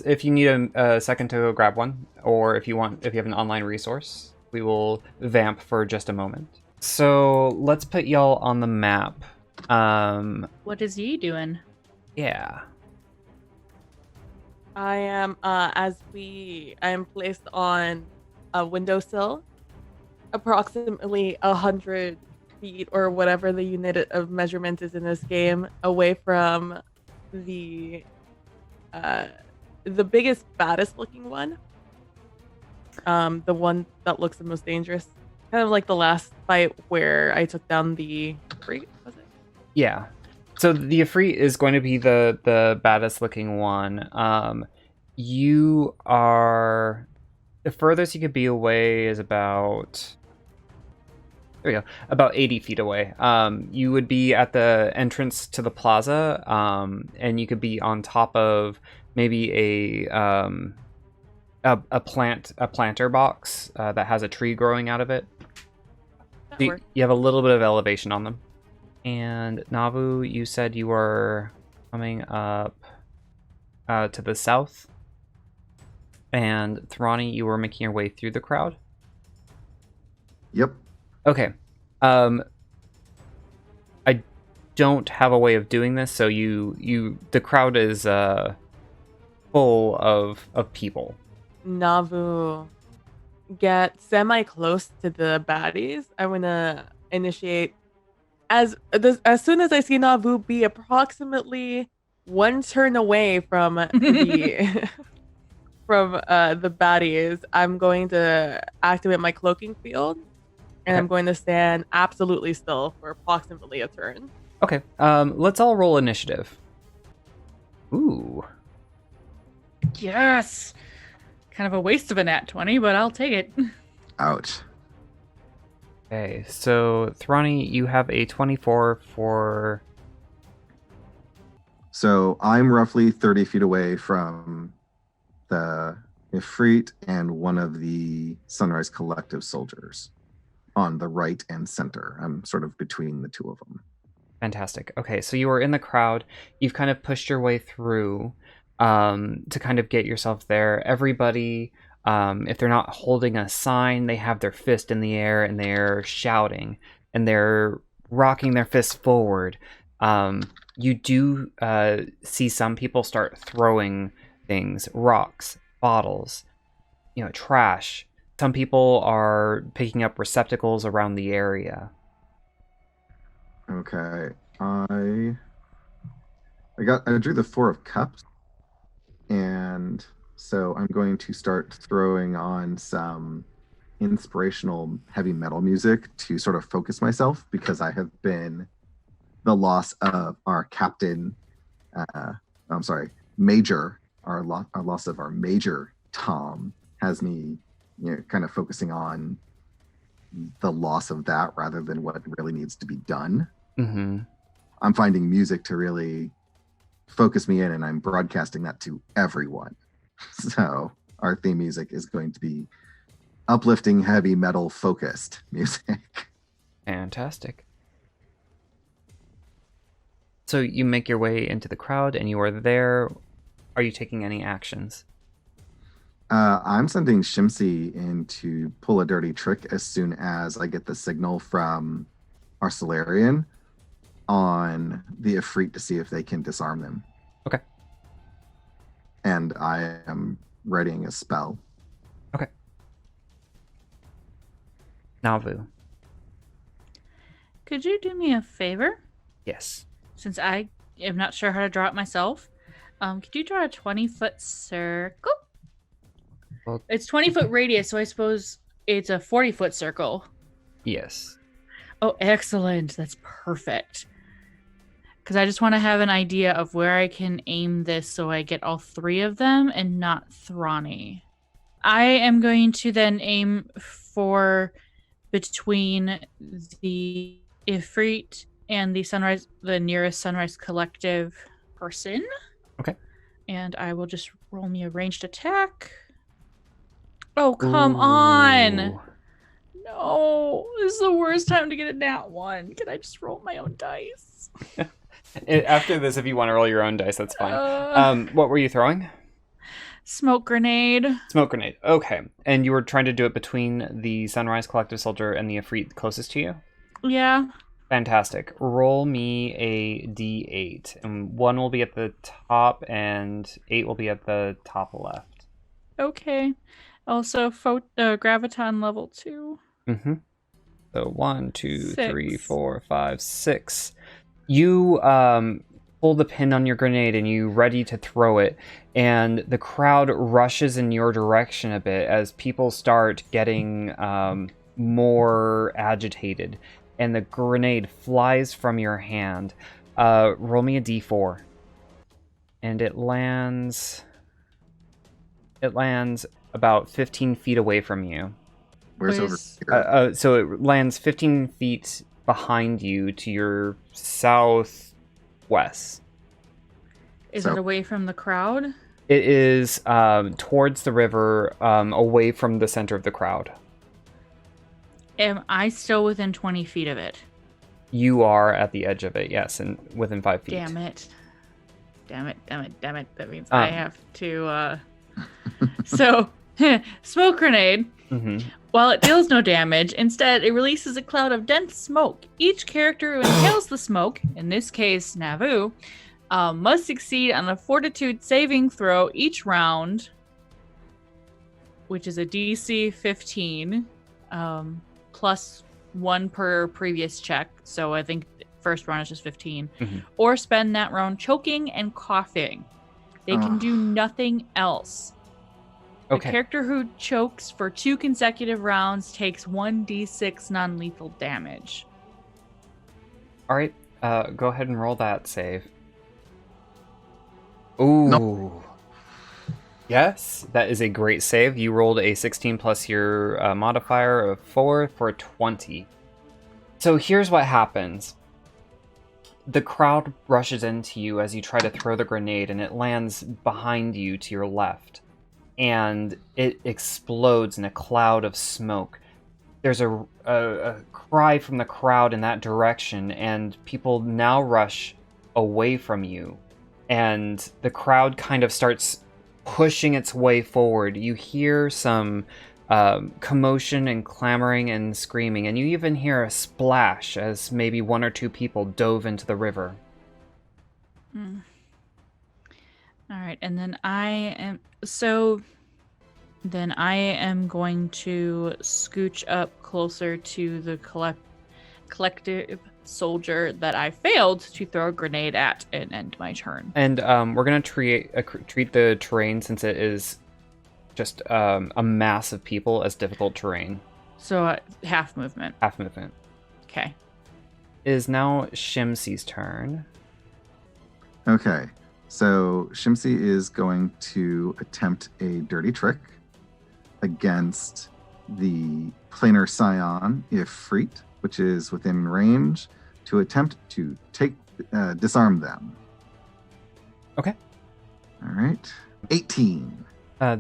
if you need a second to go grab one, or if you have an online resource, we will vamp for just a moment. So let's put y'all on the map. What is ye doing? Yeah. I am I am placed on a windowsill, approximately 100 feet or whatever the unit of measurement is in this game, away from the biggest, baddest looking one. The one that looks the most dangerous. Kind of like the last fight where I took down the Ifrit, was it? Yeah. So the Ifrit is going to be the baddest looking one. You are... The furthest you could be away is about... There we go. About 80 feet away. You would be at the entrance to the plaza, and you could be on top of maybe a planter box that has a tree growing out of it. So you have a little bit of elevation on them. And Navu, you said you were coming up to the south. And Thrani, you were making your way through the crowd? Yep. Okay. I don't have a way of doing this, so the crowd is full of people. Navu, get semi-close to the baddies. I want to initiate as soon as I see Navu be approximately one turn away from the the baddies. I'm going to activate my cloaking field, and I'm going to stand absolutely still for approximately a turn. Okay. Let's all roll initiative. Ooh. Yes. Kind of a waste of a nat 20, but I'll take it. Ouch. Okay, so Thrani, you have a 24 for... So I'm roughly 30 feet away from the Ifrit and one of the Sunrise Collective soldiers on the right and center. I'm sort of between the two of them. Fantastic. Okay, so you are in the crowd. You've kind of pushed your way through to kind of get yourself there. Everybody, if they're not holding a sign, they have their fist in the air and they're shouting and they're rocking their fists forward. You do see some people start throwing things, rocks, bottles, trash. Some people are picking up receptacles around the area. Okay. I drew the 4 of Cups, and so I'm going to start throwing on some inspirational heavy metal music to sort of focus myself, because I have been the loss of our captain, Major, our loss of our Major Tom has me, kind of focusing on the loss of that rather than what really needs to be done. Mm-hmm. I'm finding music to really focus me in, and I'm broadcasting that to everyone. So our theme music is going to be uplifting, heavy metal focused music. Fantastic. So you make your way into the crowd and you are there. Are you taking any actions? I'm sending Shimsy in to pull a dirty trick as soon as I get the signal from our Solarian on the Ifrit to see if they can disarm them. Okay. And I am readying a spell. Navu. Could you do me a favor? Yes. Since I am not sure how to draw it myself, could you draw a 20-foot circle? Well, It's 20-foot radius, so I suppose it's a 40-foot circle. yes. Oh, excellent. That's perfect. Because I just want to have an idea of where I can aim this so I get all 3 of them and not Thrani. I am going to then aim for between the Ifrit and the nearest Sunrise Collective person. Okay. And I will just roll me a ranged attack. Oh, come on! Ooh. No, this is the worst time to get a nat 1. Can I just roll my own dice? After this, if you want to roll your own dice, that's fine. What were you throwing? Smoke grenade. Smoke grenade. Okay. And you were trying to do it between the Sunrise Collective Soldier and the Ifrit closest to you? Yeah. Fantastic. Roll me a d8. And 1 will be at the top, and 8 will be at the top left. Okay. Also, graviton level 2. Mm-hmm. So 1, 2, 3, 6. 4, 5, 6. You pull the pin on your grenade and you ready to throw it, and the crowd rushes in your direction a bit as people start getting more agitated, and the grenade flies from your hand. Roll me a d4, and it lands about 15 feet away from you. Where's over Please. here? So it lands 15 feet behind you to your southwest. Is So- it away from the crowd? It is towards the river, away from the center of the crowd. Am I still within 20 feet of it? You are at the edge of it, yes, and within 5 feet. Damn it. That means I have to, So, smoke grenade. Mm-hmm. While it deals no damage, instead it releases a cloud of dense smoke. Each character who inhales the smoke, in this case Navu, must succeed on a fortitude saving throw each round, which is a DC 15, plus 1 per previous check. So I think first round is just 15. Mhm. Or spend that round choking and coughing. They can do nothing else. A Okay. character who chokes for 2 consecutive rounds takes 1d6 non-lethal damage. All right. Go ahead and roll that save. Ooh. Yes, that is a great save. You rolled a 16 plus your modifier of 4 for 20. So here's what happens. The crowd rushes into you as you try to throw the grenade, and it lands behind you to your left. And it explodes in a cloud of smoke. There's a cry from the crowd in that direction, and people now rush away from you. And the crowd kind of starts pushing its way forward. You hear some commotion and clamoring and screaming, and you even hear a splash as maybe 1 or 2 people dove into the river. All right, and then I am going to scooch up closer to the collective soldier that I failed to throw a grenade at and end my turn. And we're going to treat the terrain, since it is just a mass of people, as difficult terrain. So half movement. Half movement. Okay. It is now Shimsi's turn. Okay, so Shimsi is going to attempt a dirty trick against the planar scion Ifrit, which is within range, to attempt to disarm them. Okay. All right, 18.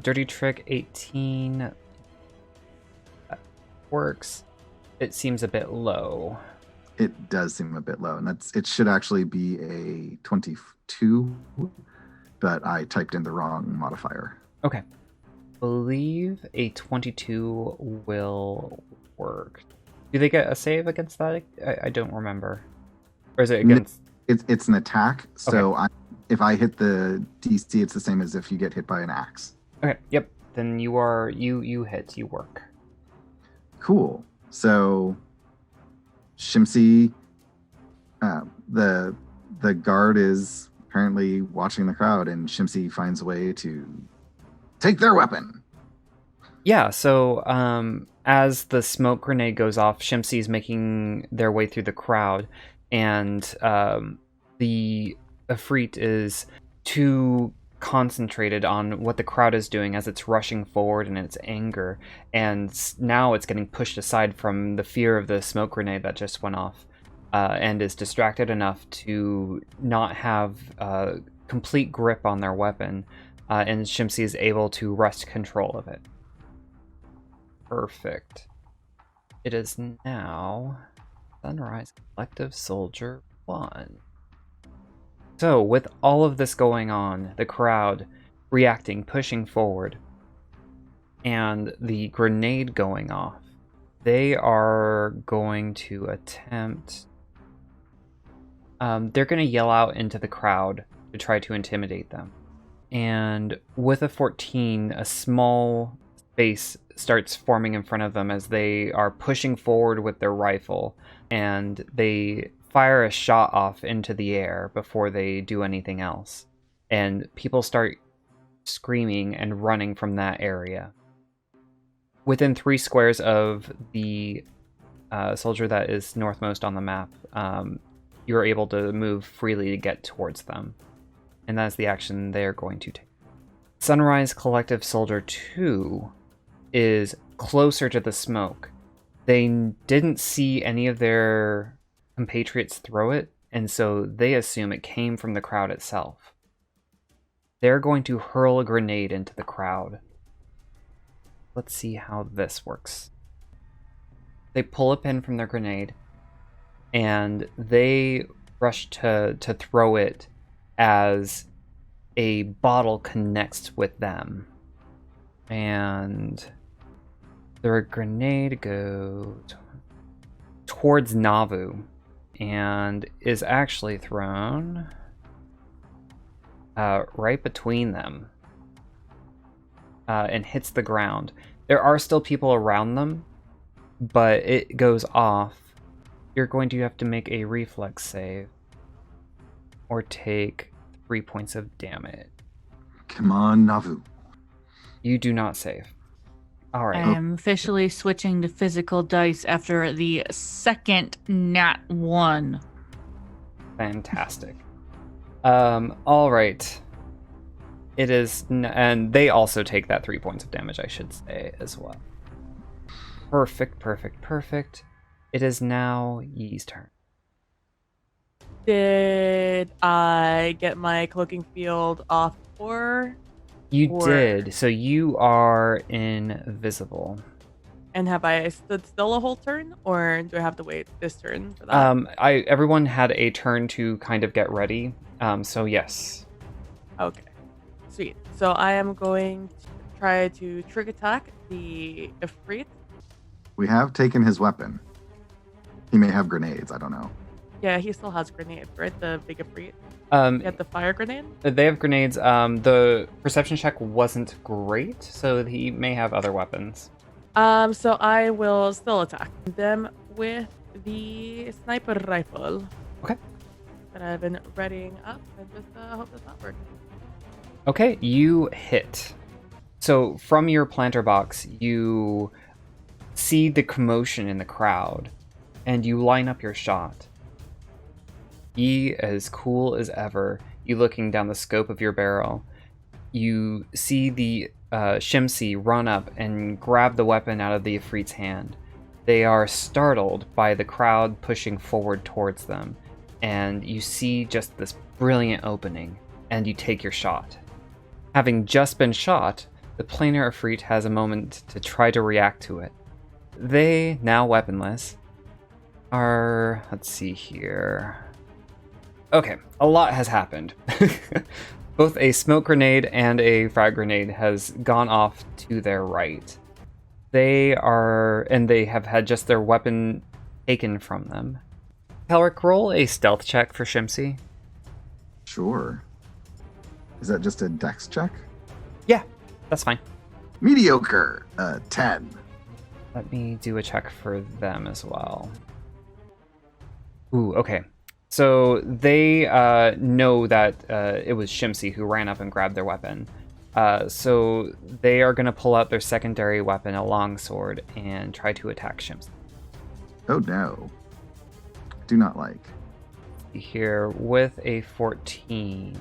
Dirty trick 18 works. It seems a bit low. It does seem a bit low, and it should actually be a 22, but I typed in the wrong modifier. Okay. Believe a 22 will work. Do they get a save against that? I don't remember. Or is it against... It's an attack, so if I hit the DC, it's the same as if you get hit by an axe. Okay, yep. Then you hit, you work. Cool. So Shimsy, the guard is apparently watching the crowd, and Shimsy finds a way to take their weapon. Yeah, so as the smoke grenade goes off, Shimsy's making their way through the crowd, and the Ifrit is too concentrated on what the crowd is doing as it's rushing forward in its anger, and now it's getting pushed aside from the fear of the smoke grenade that just went off, and is distracted enough to not have complete grip on their weapon, and Shimsy is able to wrest control of it. Perfect. It is now Sunrise Collective Soldier 1. So, with all of this going on, the crowd reacting, pushing forward, and the grenade going off, they are going to attempt... they're going to yell out into the crowd to try to intimidate them. And with a 14, a small space starts forming in front of them as they are pushing forward with their rifle, and they fire a shot off into the air before they do anything else. And people start screaming and running from that area. Within 3 squares of the soldier that is northmost on the map, you're able to move freely to get towards them. And that's the action they're going to take. Sunrise Collective Soldier 2 is closer to the smoke. They didn't see any of their compatriots throw it, and so they assume it came from the crowd itself. They're going to hurl a grenade into the crowd. Let's see how this works. They pull a pin from their grenade, and they rush to throw it as a bottle connects with them. And the grenade goes towards Navu and is actually thrown right between them and hits the ground. There are still people around them, but it goes off. You're going to have to make a reflex save or take 3 points of damage. Come on, Navu. You do not save. All right. I am officially switching to physical dice after the second nat 1. Fantastic. All right. It is, and they also take that 3 points of damage, I should say, as well. Perfect. It is now Yee's turn. Did I get my cloaking field off or? You did, so you are invisible. And have I stood still a whole turn, or do I have to wait this turn for that? Everyone had a turn to kind of get ready, so yes. Okay, sweet. So I am going to try to trick attack the Ifrit. We have taken his weapon. He may have grenades, I don't know. Yeah, he still has grenades, right? The big Ifrit. You had the fire grenade? They have grenades. The perception check wasn't great, so he may have other weapons. So I will still attack them with the sniper rifle. Okay. That I've been readying up, and just hope does not work. Okay, you hit. So from your planter box, you see the commotion in the crowd, and you line up your shot. Ye, as cool as ever, you looking down the scope of your barrel, you see the Shimsy run up and grab the weapon out of the Ifrit's hand. They are startled by the crowd pushing forward towards them, and you see just this brilliant opening, and you take your shot. Having just been shot, the planar Ifrit has a moment to try to react to it. They, now weaponless, are... let's see here... Okay, a lot has happened. Both a smoke grenade and a frag grenade has gone off to their right. They have had just their weapon taken from them. Kelric, roll a stealth check for Shimsy. Sure. Is that just a dex check? Yeah, that's fine. Mediocre. 10. Let me do a check for them as well. Ooh, okay. So they know that it was Shimsy who ran up and grabbed their weapon. So they are going to pull out their secondary weapon, a longsword, and try to attack Shimsy. Oh no. Do not like. Here with a 14.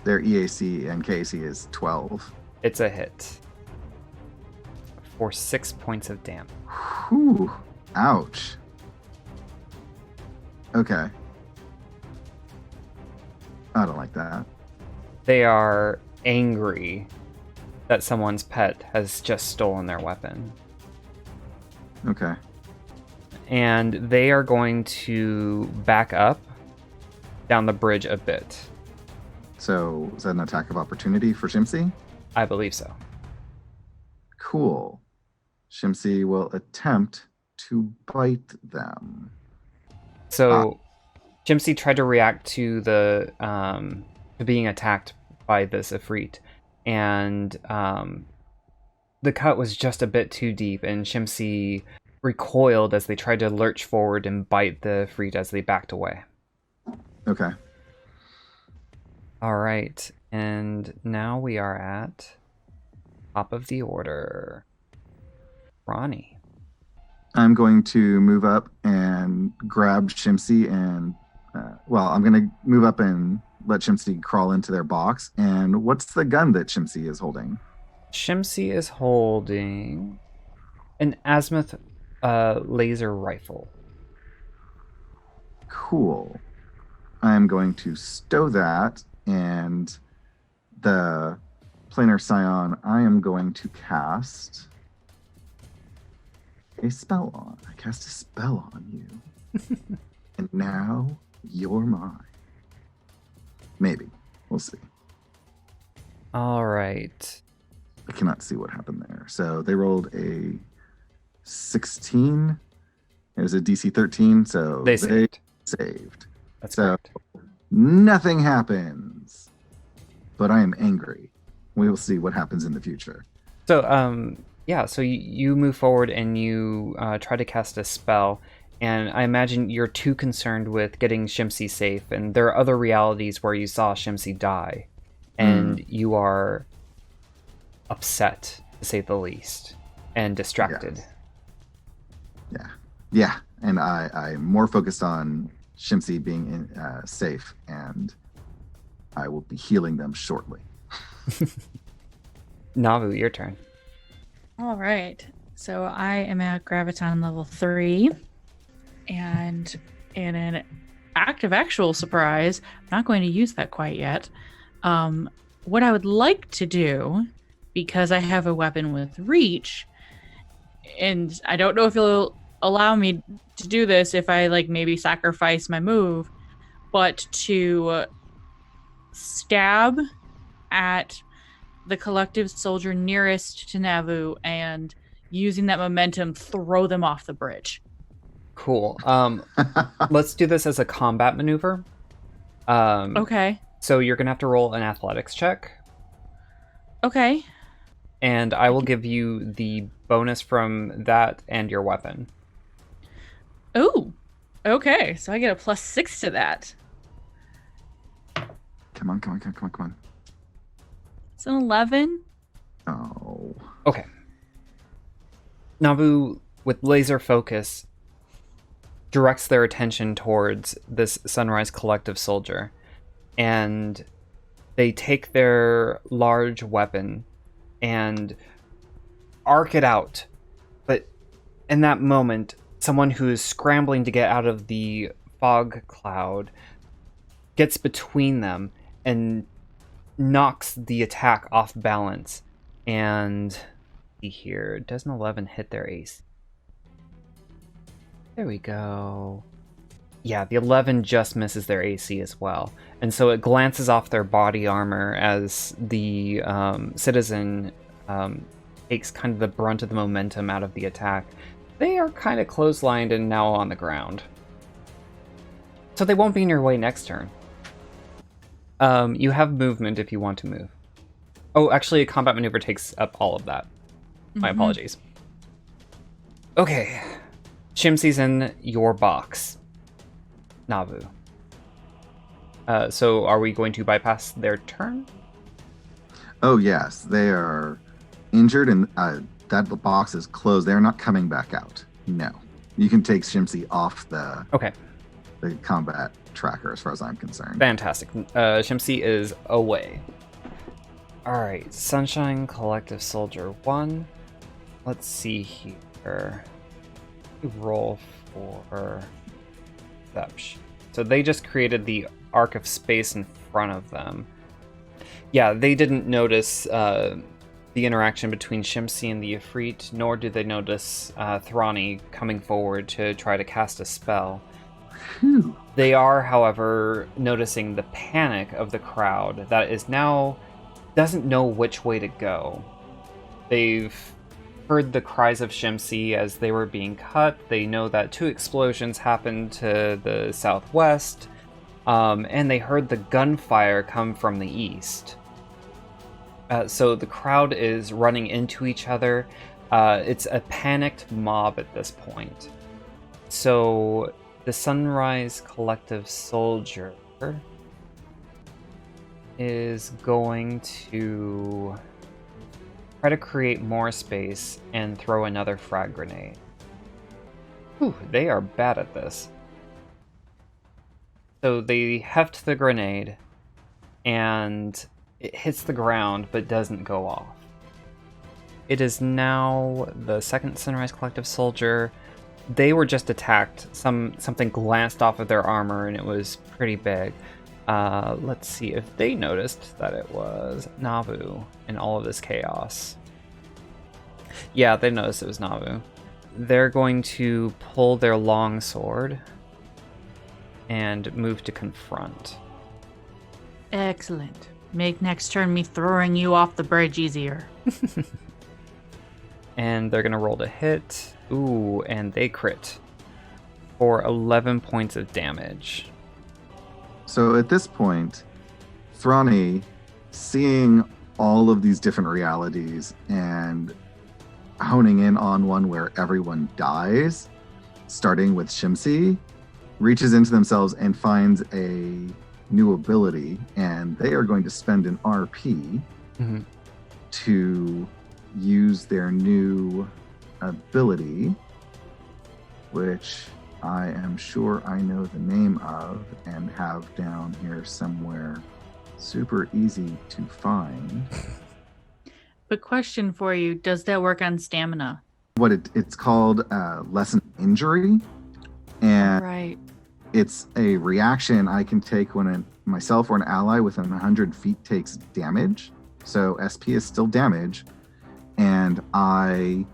Their EAC and KAC is 12. It's a hit. For 6 points of damage. Whew. Ouch. Okay. I don't like that. They are angry that someone's pet has just stolen their weapon. Okay. And they are going to back up down the bridge a bit. So, is that an attack of opportunity for Shimsy? I believe so. Cool. Shimsy will attempt to bite them. So, Shimsy tried to react to the to being attacked by this Ifrit, and the cut was just a bit too deep, and Shimsy recoiled as they tried to lurch forward and bite the Ifrit as they backed away. Okay. All right, and now we are at top of the order. Ronnie. I'm going to move up and grab Shimsy and, I'm going to move up and let Shimsy crawl into their box. And what's the gun that Shimsy is holding? Shimsy is holding an azimuth laser rifle. Cool. I'm going to stow that, and the planar scion I am going to cast a spell on. I cast a spell on you. And now you're mine. Maybe. We'll see. All right. I cannot see what happened there. So they rolled a 16. It was a DC 13, so They saved. saved. That's So correct. nothing happens. But I am angry. We will see what happens in the future. So, yeah, so you move forward and you try to cast a spell, and I imagine you're too concerned with getting Shimsy safe, and there are other realities where you saw Shimsy die, and you are upset, to say the least, and distracted. Yes. Yeah. And I'm more focused on Shimsy being safe, and I will be healing them shortly. Navu, your turn. All right. So I am at Graviton level 3. And in an act of actual surprise, I'm not going to use that quite yet. What I would like to do, because I have a weapon with reach, and I don't know if you'll allow me to do this if I maybe sacrifice my move, but to stab at the collective soldier nearest to Navu and using that momentum throw them off the bridge. Cool. Let's do this as a combat maneuver. Okay. So you're gonna have to roll an athletics check, Okay. and I will give you the bonus from that and your weapon. Oh. Okay. So I get a +6 to that. Come on. It's an 11. Oh. Okay. Navu, with laser focus, directs their attention towards this Sunrise Collective soldier, and they take their large weapon and arc it out. But in that moment, someone who is scrambling to get out of the fog cloud gets between them and knocks the attack off balance. And see here, does an 11 hit their ace? There we go. Yeah, the 11 just misses their AC as well. And so it glances off their body armor as the citizen takes kind of the brunt of the momentum out of the attack. They are kind of clotheslined and now on the ground. So they won't be in your way next turn. You have movement if you want to move. Oh, actually, a combat maneuver takes up all of that. My apologies. Okay. Shimsi's in your box. Navu. So are we going to bypass their turn? Oh yes, they are injured, and that box is closed. They're not coming back out. No, you can take Shimsi off the Okay. the combat tracker, as far as I'm concerned. Fantastic. Shimsi is away. Alright, Sunshine Collective Soldier 1. Let's see here. Roll for perception. So they just created the arc of space in front of them. Yeah, they didn't notice the interaction between Shimsi and the Ifrit, nor did they notice Thrani coming forward to try to cast a spell. Phew. They are, however, noticing the panic of the crowd that is now doesn't know which way to go. They've heard the cries of Shimsi as they were being cut. They know that 2 explosions happened to the southwest, and they heard the gunfire come from the east. So the crowd is running into each other. It's a panicked mob at this point. So the Sunrise Collective Soldier is going to try to create more space and throw another frag grenade. Whew, they are bad at this. So they heft the grenade, and it hits the ground but doesn't go off. It is now the second Sunrise Collective Soldier. They were just attacked. Something glanced off of their armor, and it was pretty big. Let's see if they noticed that it was Navu in all of this chaos. Yeah, they noticed it was Navu. They're going to pull their longsword and move to confront. Excellent. Make next turn me throwing you off the bridge easier. And they're going to roll to hit. Ooh, and they crit for 11 points of damage. So at this point, Thrani, seeing all of these different realities and honing in on one where everyone dies, starting with Shimsi, reaches into themselves and finds a new ability, and they are going to spend an RP to use their new ability, which I am sure I know the name of and have down here somewhere. Super easy to find. But question for you, does that work on stamina? What it's called Lesson Injury, and Right. it's a reaction I can take when myself or an ally within 100 feet takes damage. So SP is still damage, and I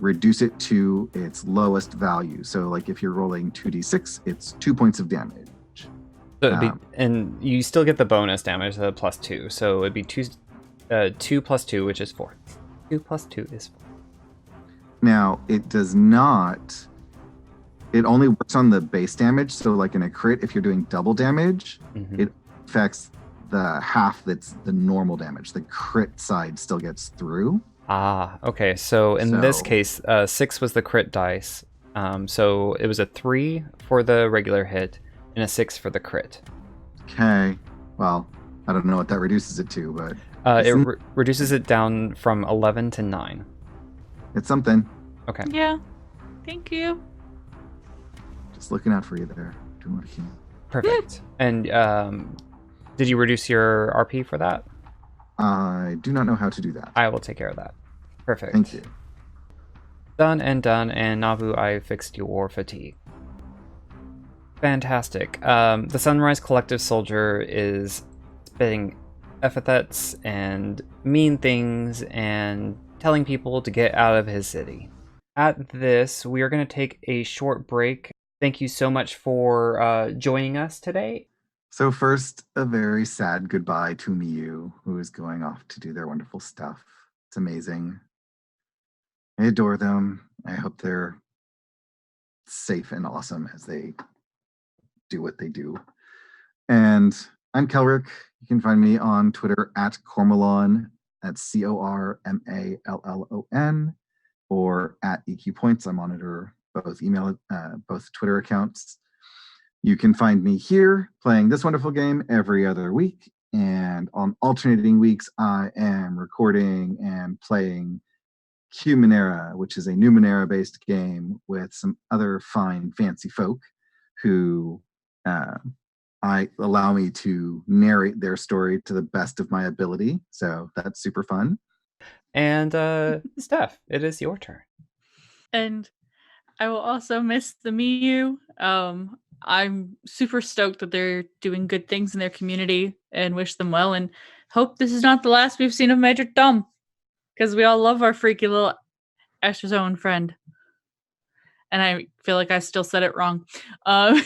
reduce it to its lowest value. So like if you're rolling 2d6, it's 2 points of damage. So it'd be, and you still get the bonus damage, the +2. So it'd be 2 plus 2, which is 4. 2 plus 2 is 4. Now, it does not... It only works on the base damage. So like in a crit, if you're doing double damage, it affects the half that's the normal damage. The crit side still gets through. Ah, okay. So in this case, 6 was the crit dice. So it was a 3 for the regular hit and a 6 for the crit. Okay. Well, I don't know what that reduces it to, but... It reduces it down from 11 to 9. It's something. Okay. Yeah. Thank you. Just looking out for you there. Doing what I can. Perfect. And did you reduce your RP for that? I do not know how to do that. I will take care of that. Perfect. Thank you. Done. And Navu, I fixed your fatigue. Fantastic. The Sunrise Collective Soldier is spitting epithets and mean things and telling people to get out of his city. At this, we are going to take a short break. Thank you so much for joining us today. So first, a very sad goodbye to Miyu, who is going off to do their wonderful stuff. It's amazing. I adore them. I hope they're safe and awesome as they do what they do. And I'm Kelrick. You can find me on Twitter at Cormallon. That's CORMALLON. or at EQPoints. I monitor both both Twitter accounts. You can find me here playing this wonderful game every other week. And on alternating weeks, I am recording and playing Numenera, which is a Numenera-based game with some other fine, fancy folk who I allow me to narrate their story to the best of my ability. So that's super fun. And Steph, it is your turn. And I will also miss the Miyu. I'm super stoked that they're doing good things in their community and wish them well, and hope this is not the last we've seen of Major Tom, because we all love our freaky little extra zone friend. And I feel like I still said it wrong. But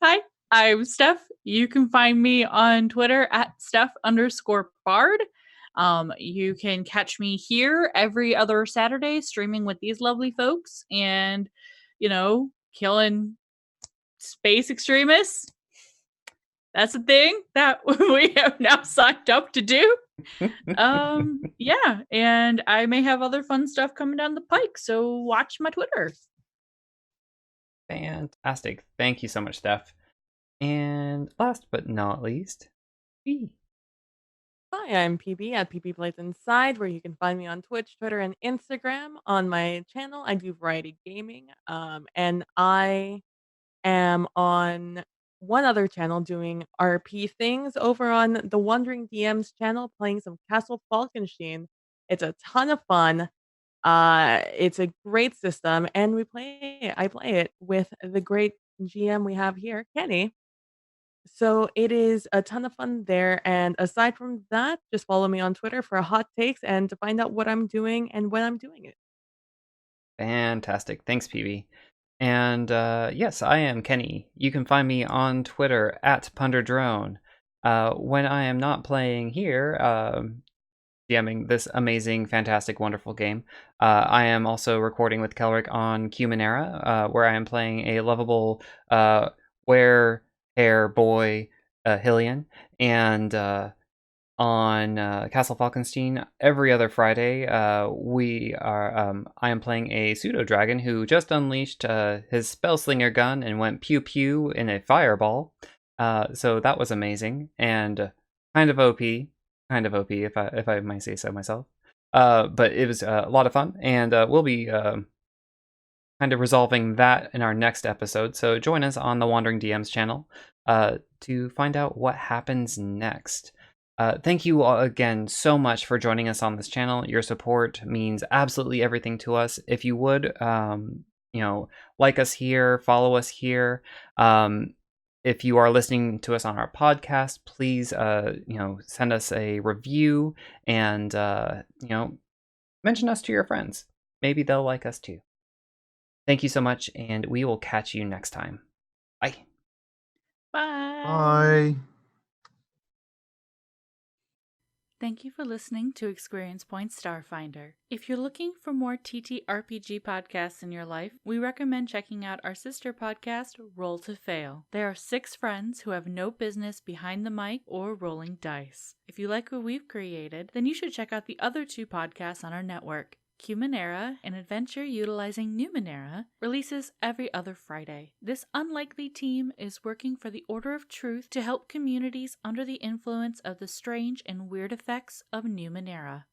hi, I'm Steph. You can find me on Twitter at Steph_Bard. You can catch me here every other Saturday streaming with these lovely folks and, killing space extremists. That's a thing that we have now signed up to do. Yeah, and I may have other fun stuff coming down the pike, so watch my Twitter. Fantastic. Thank you so much, Steph. And last but not least, B. Hi, I'm PB at PB Plays Inside, where you can find me on Twitch, Twitter, and Instagram. On my channel, I do variety gaming, and I am on one other channel doing RP things over on the Wandering DMs channel, playing some Castle Falkenstein. It's a ton of fun. It's a great system, and I play it with the great GM we have here, Kenny. So it is a ton of fun there. And aside from that, just follow me on Twitter for hot takes and to find out what I'm doing and when I'm doing it. Fantastic. Thanks, PB. And yes, I am Kenny. You can find me on Twitter at PunderDrone. When I am not playing here, DMing this amazing, fantastic, wonderful game, I am also recording with Kelric on Numenera, where I am playing a lovable hair boy, Hillian, and on Castle Falkenstein every other Friday. I am playing a pseudo dragon who just unleashed his spellslinger gun and went pew pew in a fireball. So that was amazing and kind of OP, if I might say so myself. But it was a lot of fun, and we'll be kind of resolving that in our next episode. So join us on the Wandering DMs channel to find out what happens next. Thank you all again so much for joining us on this channel. Your support means absolutely everything to us. If you would, like us here, follow us here. If you are listening to us on our podcast, please, send us a review and, mention us to your friends. Maybe they'll like us too. Thank you so much, and we will catch you next time. Bye. Bye. Bye. Thank you for listening to ExQueeriencePoints Starfinder. If you're looking for more TTRPG podcasts in your life, we recommend checking out our sister podcast, Roll to Fail. There are 6 friends who have no business behind the mic or rolling dice. If you like what we've created, then you should check out the other 2 podcasts on our network. Numenera, an adventure utilizing Numenera, releases every other Friday. This unlikely team is working for the Order of Truth to help communities under the influence of the strange and weird effects of Numenera.